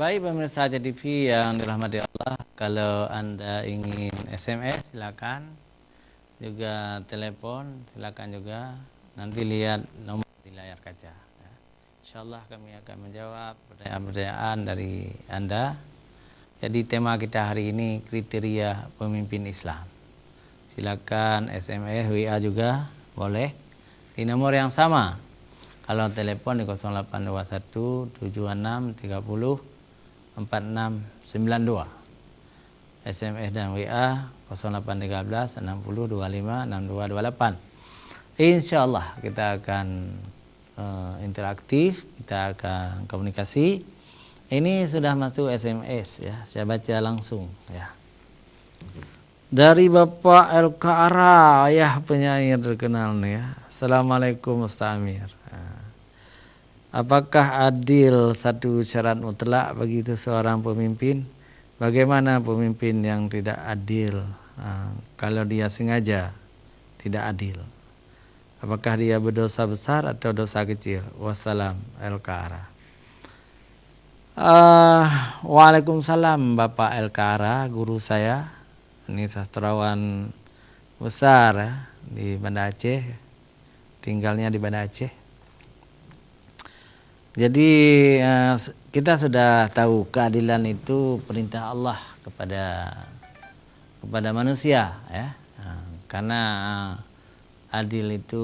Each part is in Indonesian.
Baik pemirsa JTV yang dirahmati Allah, kalau Anda ingin SMS silakan, juga telepon silakan juga, nanti lihat nomor di layar kaca. Ya. Insyaallah kami akan menjawab pertanyaan-pertanyaan dari Anda. Jadi tema kita hari ini kriteria pemimpin Islam. Silakan SMS, WA juga boleh di nomor yang sama. Kalau telepon di 0821 76 30 4692. SMS dan WA 0813 60 25 6228. Insyaallah kita akan interaktif, kita akan komunikasi. Ini sudah masuk SMS ya, saya baca langsung ya. Dari Bapak LKR, ayah penyair terkenal nih ya. Assalamualaikum Ustaz Amir. Apakah adil satu syarat mutlak bagi seorang pemimpin? Bagaimana pemimpin yang tidak adil kalau dia sengaja tidak adil? Apakah dia berdosa besar atau dosa kecil? Wassalam LKR. Waalaikumsalam Bapak LKR, guru saya. Ini sastrawan besar ya, di Banda Aceh. Tinggalnya di Banda Aceh. Jadi kita sudah tahu keadilan itu perintah Allah kepada manusia ya. Karena adil itu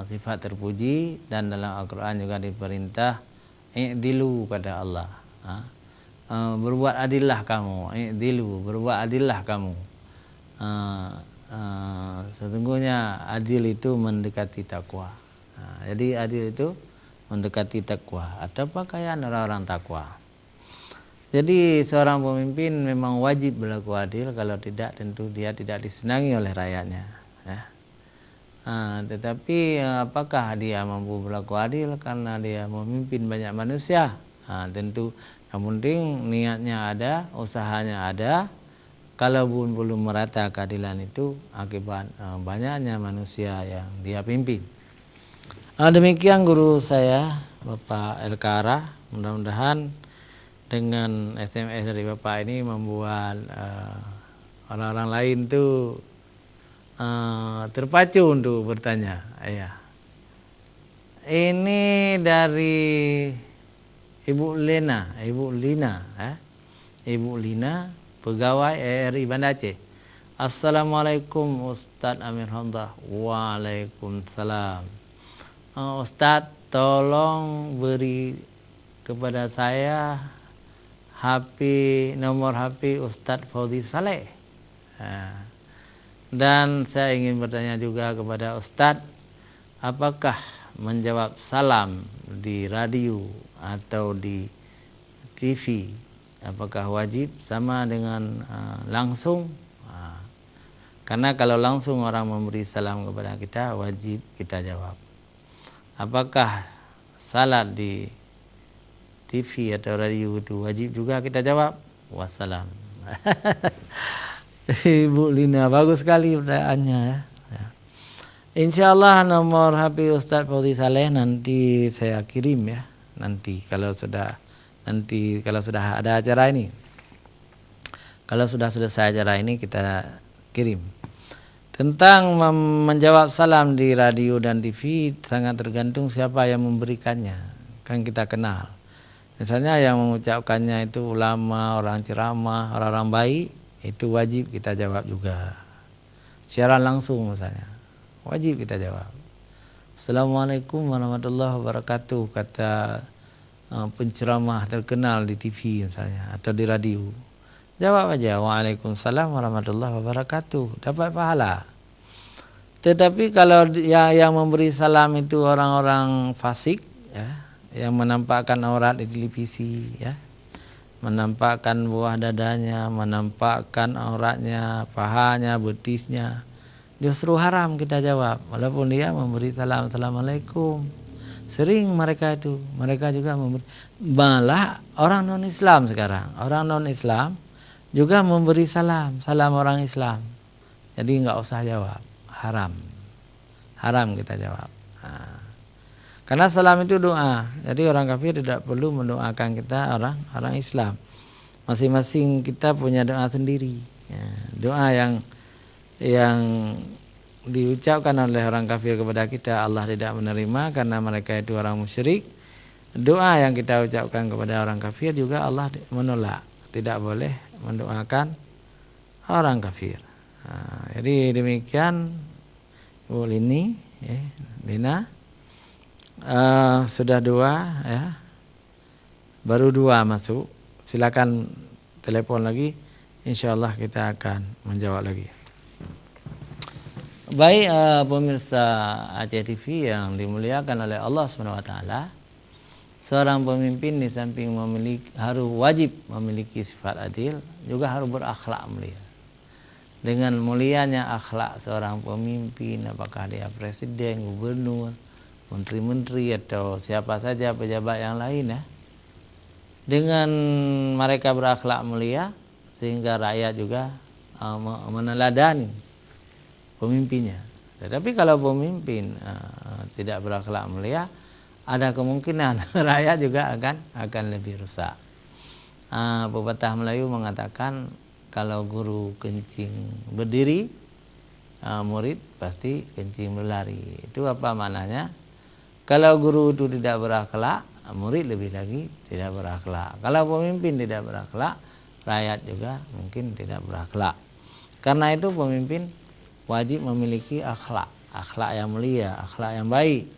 sifat terpuji, dan dalam Al-Qur'an juga diperintah i'dilu pada Allah. Berbuat adillah kamu, i'dilu, berbuat adillah kamu. Sesungguhnya adil itu mendekati takwa. Jadi adil itu mendekati takwa atau pakaian orang-orang takwa. Jadi seorang pemimpin memang wajib berlaku adil, kalau tidak tentu dia tidak disenangi oleh rakyatnya ya. Tetapi apakah dia mampu berlaku adil karena dia memimpin banyak manusia? Tentu yang penting niatnya ada, usahanya ada. Kalau belum merata keadilan itu akibat banyaknya manusia yang dia pimpin. Demikian guru saya Bapak LKR. Mudah-mudahan dengan SMS dari Bapak ini membuat orang-orang lain tuh terpacu untuk bertanya. Ya. Ini dari Ibu Lina, Ibu Lina, pegawai RRI Banda Aceh. Assalamualaikum Ustadz Amir Hamzah. Waalaikumsalam. Ustadz, tolong beri kepada saya nomor HP Ustadz Fauzi Saleh. Dan saya ingin bertanya juga kepada Ustadz, apakah menjawab salam di radio atau di TV, apakah wajib sama dengan langsung? Karena kalau langsung orang memberi salam kepada kita, wajib kita jawab. Apakah salat di TV atau radio itu wajib juga kita jawab? Wassalam. Ibu Lina, bagus sekali pertanyaannya ya. Insyaallah nomor HP Ustadz Fauzi Saleh nanti saya kirim ya. Nanti kalau sudah ada acara ini. Kalau sudah selesai acara ini kita kirim. Tentang menjawab salam di radio dan TV sangat tergantung siapa yang memberikannya. Kan kita kenal. Misalnya yang mengucapkannya itu ulama, orang ceramah, orang-orang baik, itu wajib kita jawab juga. Siaran langsung misalnya, wajib kita jawab. Assalamualaikum warahmatullahi wabarakatuh, kata penceramah terkenal di TV misalnya atau di radio. Jawab aja, waalaikumsalam warahmatullahi wabarakatuh, dapat pahala. Tetapi kalau yang memberi salam itu orang-orang fasik ya, yang menampakkan aurat di televisi ya, menampakkan buah dadanya, menampakkan auratnya, pahanya, betisnya, justru haram kita jawab. Walaupun dia memberi salam, assalamualaikum. Sering mereka juga memberi. Malah orang non-Islam sekarang, orang non-Islam juga memberi salam orang Islam. Jadi nggak usah jawab, haram kita jawab. Karena salam itu doa. Jadi orang kafir tidak perlu mendoakan kita orang Islam. Masing-masing kita punya doa sendiri. Ya, doa yang diucapkan oleh orang kafir kepada kita Allah tidak menerima karena mereka itu orang musyrik. Doa yang kita ucapkan kepada orang kafir juga Allah menolak. Tidak boleh mendoakan orang kafir. Nah, jadi demikian Bu Lini, Lina. Sudah 2 ya, baru 2 masuk. Silakan telepon lagi, insyaallah kita akan menjawab lagi. Baik pemirsa Aceh TV yang dimuliakan oleh Allah SWT, seorang pemimpin di samping wajib memiliki sifat adil, juga harus berakhlak mulia. Dengan mulianya akhlak seorang pemimpin, apakah dia presiden, gubernur, menteri-menteri atau siapa saja pejabat yang lain ya, dengan mereka berakhlak mulia sehingga rakyat juga meneladani pemimpinnya. Tetapi kalau pemimpin tidak berakhlak mulia, ada kemungkinan rakyat juga akan lebih rusak. Pepatah Melayu mengatakan kalau guru kencing berdiri, murid pasti kencing berlari. Itu apa maknanya? Kalau guru itu tidak berakhlak, murid lebih lagi tidak berakhlak. Kalau pemimpin tidak berakhlak, rakyat juga mungkin tidak berakhlak. Karena itu pemimpin wajib memiliki akhlak yang mulia, akhlak yang baik,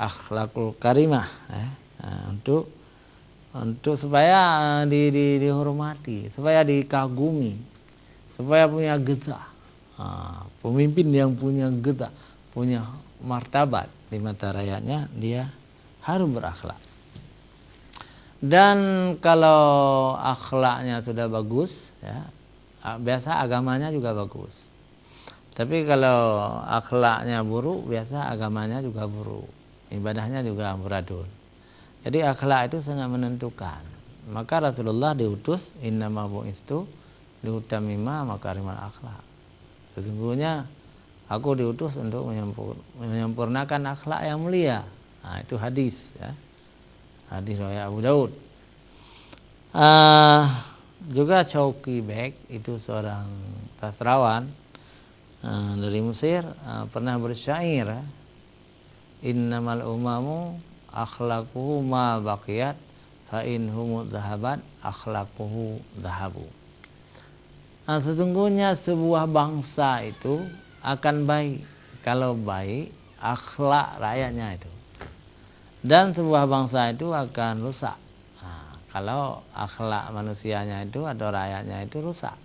akhlakul karimah, untuk supaya dihormati, supaya dikagumi, supaya punya getah. Pemimpin yang punya getah, punya martabat di mata rakyatnya, dia harus berakhlak. Dan kalau akhlaknya sudah bagus ya, biasa agamanya juga bagus. Tapi kalau akhlaknya buruk, biasa agamanya juga buruk, ibadahnya juga amburadul. Jadi akhlak itu sangat menentukan. Maka Rasulullah diutus, innama bu'istu liutamima makarimal akhlak. Sesungguhnya aku diutus untuk menyempurnakan akhlak yang mulia. Nah, itu hadis ya. Hadis riwayat Abu Daud. Juga Chowki Bek itu seorang sastrawan dari Mesir, pernah bersyair ya. Innamal umamu akhlaquhu ma baqiyat fa in humu dhahabat akhlaquhu dhahabu. Sesungguhnya sebuah bangsa itu akan baik kalau baik akhlak rakyatnya itu, dan sebuah bangsa itu akan rusak kalau akhlak manusianya itu atau rakyatnya itu rusak.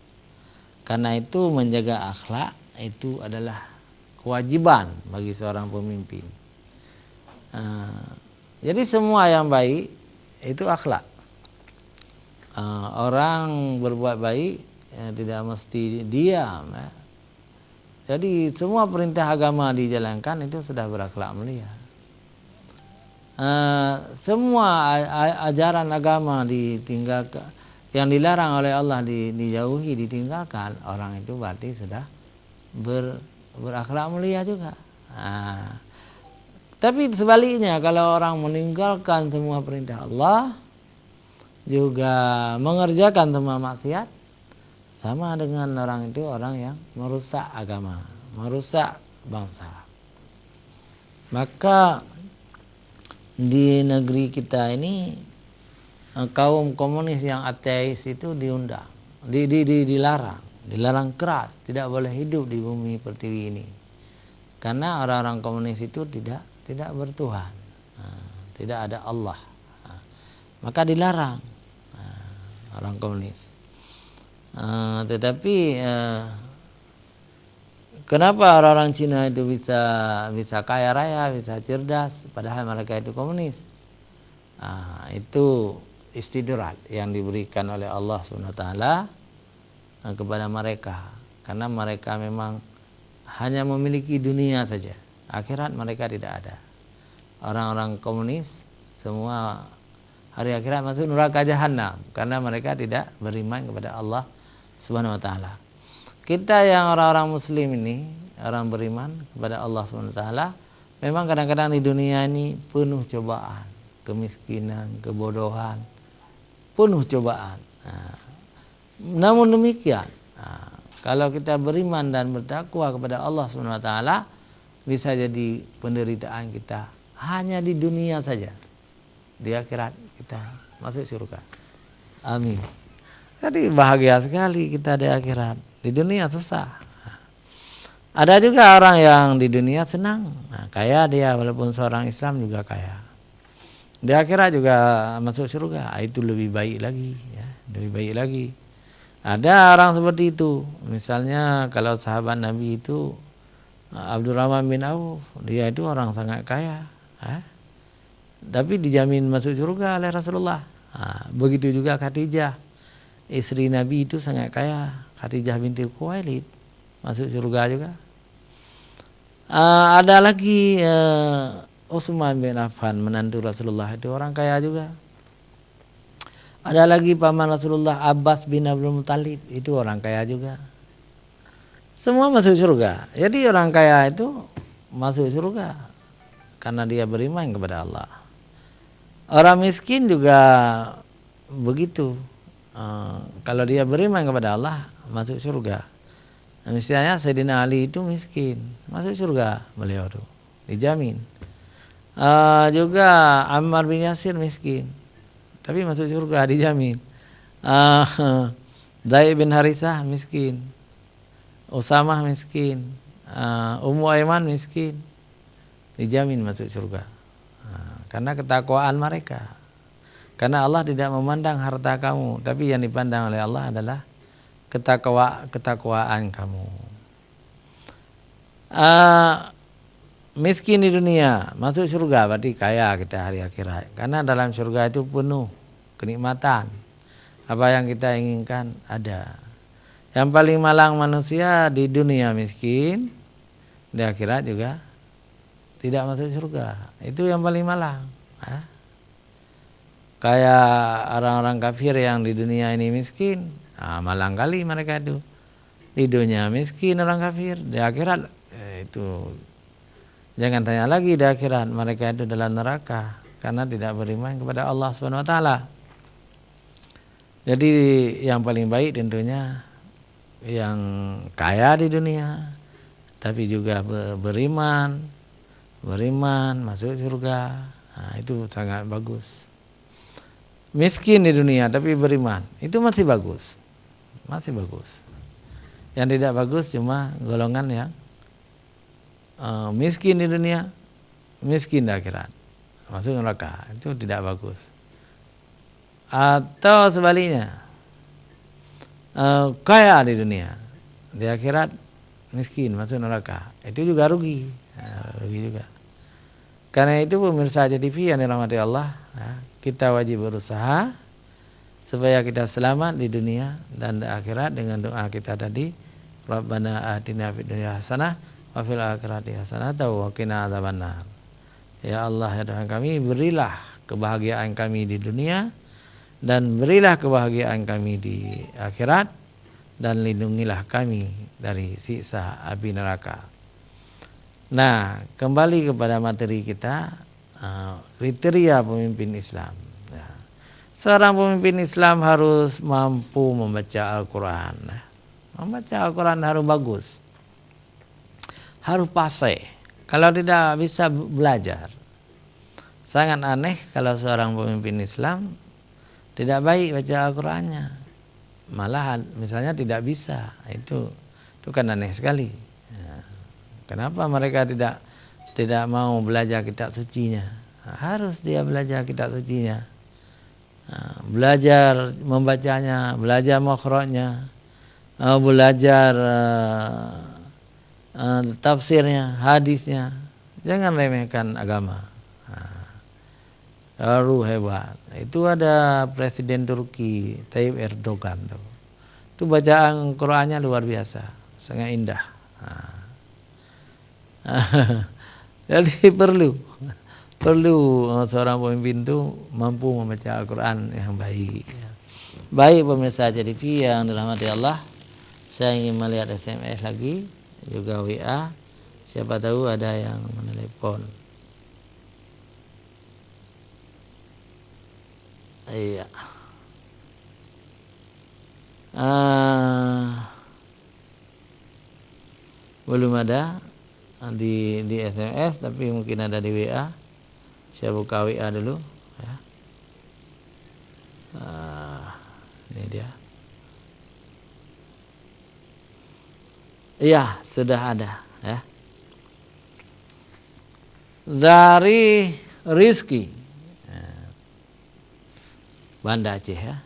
Karena itu menjaga akhlak itu adalah kewajiban bagi seorang pemimpin. Jadi semua yang baik itu akhlak. Orang berbuat baik tidak mesti diam ya. Jadi semua perintah agama dijalankan itu sudah berakhlak mulia. Semua ajaran agama ditinggalkan, yang dilarang oleh Allah dijauhi, ditinggalkan, orang itu berarti sudah berakhlak mulia juga. Tapi sebaliknya, kalau orang meninggalkan semua perintah Allah, juga mengerjakan semua maksiat, sama dengan orang itu orang yang merusak agama, merusak bangsa. Maka di negeri kita ini kaum komunis yang ateis itu diundang, dilarang keras, tidak boleh hidup di bumi pertiwi ini. Karena orang-orang komunis itu tidak bertuhan, tidak ada Allah, maka dilarang orang komunis. Tetapi kenapa orang-orang Cina itu bisa kaya raya, bisa cerdas, padahal mereka itu komunis? Itu istidrat yang diberikan oleh Allah SWT kepada mereka, karena mereka memang hanya memiliki dunia saja, akhirat mereka tidak ada. Orang-orang komunis semua hari akhirat masuk neraka jahanam karena mereka tidak beriman kepada Allah Subhanahu wa taala. Kita yang orang-orang muslim ini, orang beriman kepada Allah Subhanahu wa taala, Memang kadang-kadang di dunia ini penuh cobaan, kemiskinan, kebodohan, penuh cobaan. Namun demikian, kalau kita beriman dan bertakwa kepada Allah SWT, bisa jadi penderitaan kita hanya di dunia saja. Di akhirat kita masuk surga. Amin. Jadi bahagia sekali kita di akhirat. Di dunia susah. Ada juga orang yang di dunia senang, kaya dia, walaupun seorang Islam juga kaya. Di akhirat juga masuk surga, itu lebih baik lagi, ya, lebih baik lagi. Ada orang seperti itu, misalnya kalau sahabat Nabi itu Abdurrahman bin Auf, dia itu orang sangat kaya, tapi dijamin masuk surga oleh Rasulullah. Begitu juga Khadijah, istri Nabi itu sangat kaya, Khadijah binti Khuwailid, masuk surga juga. Ada lagi Utsman bin Affan, menantu Rasulullah, itu orang kaya juga. Ada lagi paman Rasulullah Abbas bin Abdul Muttalib, itu orang kaya juga. Semua masuk surga. Jadi orang kaya itu masuk surga karena dia beriman kepada Allah. Orang miskin juga begitu. Kalau dia beriman kepada Allah masuk surga. Misalnya Sayyidina Ali itu miskin, masuk surga beliau tuh, dijamin. Juga Ammar bin Yasir miskin, tapi masuk surga dijamin. Zaid bin Harithah miskin, Usamah miskin, Ummu Aiman miskin, dijamin masuk surga. Karena ketakwaan mereka. Karena Allah tidak memandang harta kamu, tapi yang dipandang oleh Allah adalah ketakwaan kamu. Miskin di dunia masuk surga berarti kaya kita hari akhirat, karena dalam surga itu penuh kenikmatan, apa yang kita inginkan ada. Yang paling malang manusia di dunia miskin, di akhirat juga tidak masuk surga, itu yang paling malang. Kayak orang-orang kafir yang di dunia ini miskin, malang kali mereka itu. Di dunia miskin orang kafir, di akhirat itu jangan tanya lagi, di akhirat mereka itu dalam neraka karena tidak beriman kepada Allah SWT. Jadi yang paling baik tentunya yang kaya di dunia tapi juga beriman masuk surga. Itu sangat bagus. Miskin di dunia tapi beriman, itu masih bagus. Masih bagus. Yang tidak bagus cuma golongan yang miskin di dunia, miskin di akhirat, masuk neraka, itu tidak bagus. Atau sebaliknya, kaya di dunia, di akhirat miskin, masuk neraka, itu juga rugi, rugi juga. Karena itu pemirsa TV yang dirahmati Allah, kita wajib berusaha supaya kita selamat di dunia dan di akhirat dengan doa kita tadi, Rabbana atina fid dunya hasanah wa fil akhirati hasanah wa qina adzabannar. Ya Allah, ya Tuhan kami, berilah kebahagiaan kami di dunia dan berilah kebahagiaan kami di akhirat, dan lindungilah kami dari siksa api neraka. Nah, kembali kepada materi kita, kriteria pemimpin Islam. Seorang pemimpin Islam harus mampu membaca Al-Quran. Membaca Al-Quran harus bagus, harus fasih. Kalau tidak bisa belajar. Sangat aneh kalau seorang pemimpin Islam tidak baik baca Al-Qurannya, malah misalnya tidak bisa. Itu kan aneh sekali. Kenapa mereka tidak mau belajar kitab sucinya? Harus dia belajar kitab sucinya, belajar membacanya, belajar makhrajnya, belajar tafsirnya, hadisnya. Jangan remehkan agama. Baru hebat. Itu ada Presiden Turki Tayyip Erdogan tuh. Itu bacaan Qur'annya luar biasa, sangat indah. Jadi perlu seorang pemimpin itu mampu membaca Al-Quran yang baik. Baik pemirsa TV yang dirahmati Allah, saya ingin melihat SMS lagi, juga WA. Siapa tahu ada yang menelepon. Iya. Belum ada di SMS, tapi mungkin ada di WA. Saya buka WA dulu ya. Ini dia. Iya, sudah ada ya. Dari Rizki Banda Aceh ya.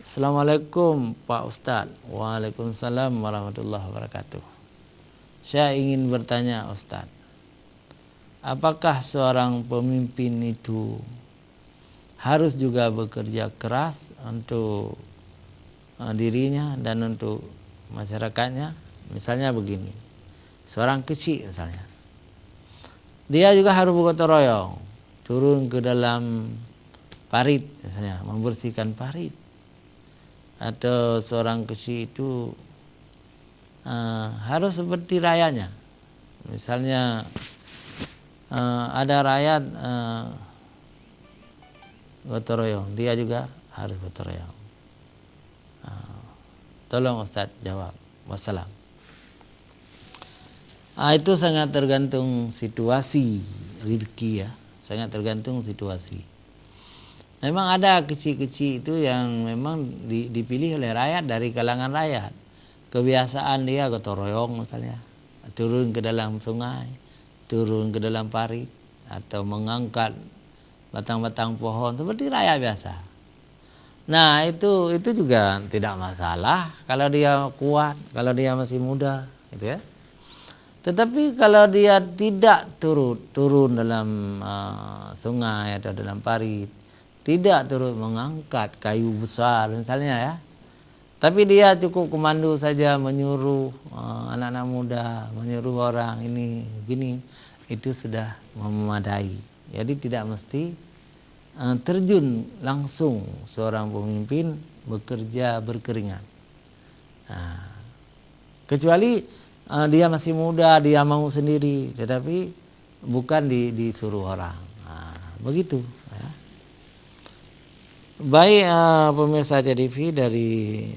Assalamualaikum Pak Ustadz. Waalaikumsalam warahmatullahi wabarakatuh. Saya ingin bertanya Ustadz, apakah seorang pemimpin itu harus juga bekerja keras untuk dirinya dan untuk masyarakatnya? Misalnya begini, seorang kecil misalnya, dia juga harus bergotong royong, turun ke dalam parit misalnya, membersihkan parit. Atau seorang kecil itu harus seperti rakyatnya. Misalnya ada rakyat gotong royong, dia juga harus gotong royong. Tolong Ustaz jawab. Wassalam. Itu sangat tergantung situasi, Rizki ya. Sangat tergantung situasi. Memang ada kecil-kecil itu yang memang dipilih oleh rakyat, dari kalangan rakyat. Kebiasaan dia gotong royong misalnya, turun ke dalam sungai, turun ke dalam parit, atau mengangkat batang-batang pohon seperti rakyat biasa. Nah itu juga tidak masalah kalau dia kuat, kalau dia masih muda, gitu ya. Tetapi kalau dia tidak turun dalam sungai atau dalam parit, tidak turut mengangkat kayu besar misalnya ya, tapi dia cukup komando saja, menyuruh anak-anak muda, menyuruh orang ini gini, itu sudah memadai. Jadi tidak mesti terjun langsung seorang pemimpin bekerja berkeringat. Kecuali dia masih muda, dia mau sendiri, tetapi bukan disuruh orang. Begitu. Baik pemirsa TV dari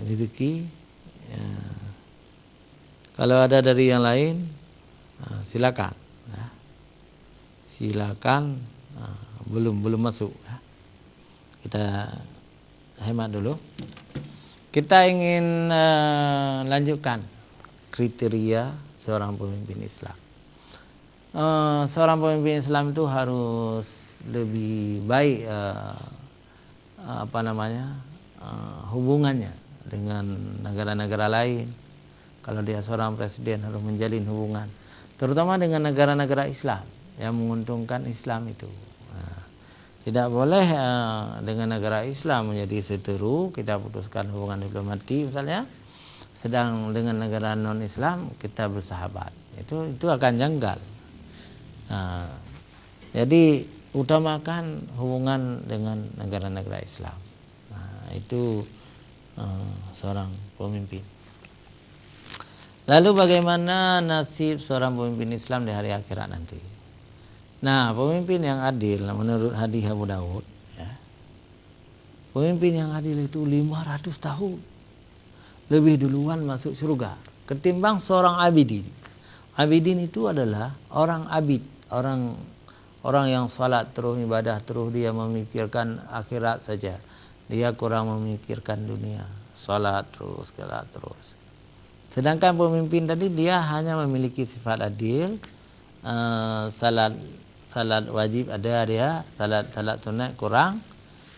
Rizki, kalau ada dari yang lain silakan, silakan. Belum masuk ya. Kita hemat dulu. Kita ingin lanjutkan kriteria seorang pemimpin Islam. Seorang pemimpin Islam itu harus lebih baik hubungannya dengan negara-negara lain. Kalau dia seorang presiden harus menjalin hubungan, terutama dengan negara-negara Islam yang menguntungkan Islam itu. Tidak boleh dengan negara Islam menjadi seteru, kita putuskan hubungan diplomatik misalnya, sedang dengan negara non Islam kita bersahabat. Itu akan janggal. Jadi utamakan hubungan dengan negara-negara Islam. Itu seorang pemimpin. Lalu bagaimana nasib seorang pemimpin Islam di hari akhirat nanti? Nah, pemimpin yang adil menurut hadis Abu Daud ya, pemimpin yang adil itu 500 tahun lebih duluan masuk surga ketimbang seorang abidin. Abidin itu adalah orang abid, orang yang salat terus, ibadah terus, dia memikirkan akhirat saja, dia kurang memikirkan dunia, salat terus, salat terus. Sedangkan pemimpin tadi dia hanya memiliki sifat adil, salat wajib ada dia, salat sunat kurang,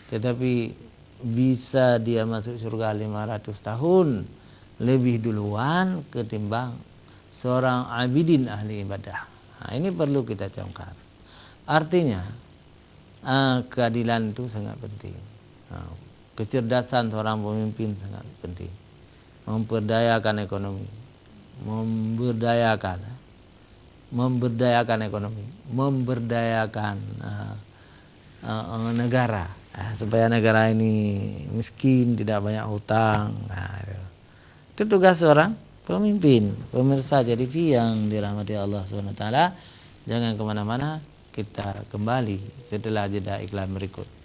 tetapi bisa dia masuk surga 500 tahun lebih duluan ketimbang seorang abidin ahli ibadah. Ini perlu kita camkan. Artinya keadilan itu sangat penting. Kecerdasan seorang pemimpin sangat penting. Memberdayakan ekonomi, memberdayakan ekonomi, memberdayakan negara, supaya negara ini miskin, tidak banyak hutang. Itu tugas seorang pemimpin. Pemirsa TV yang dirahmati Allah SWT, jangan kemana-mana, kita kembali setelah jeda iklan berikut.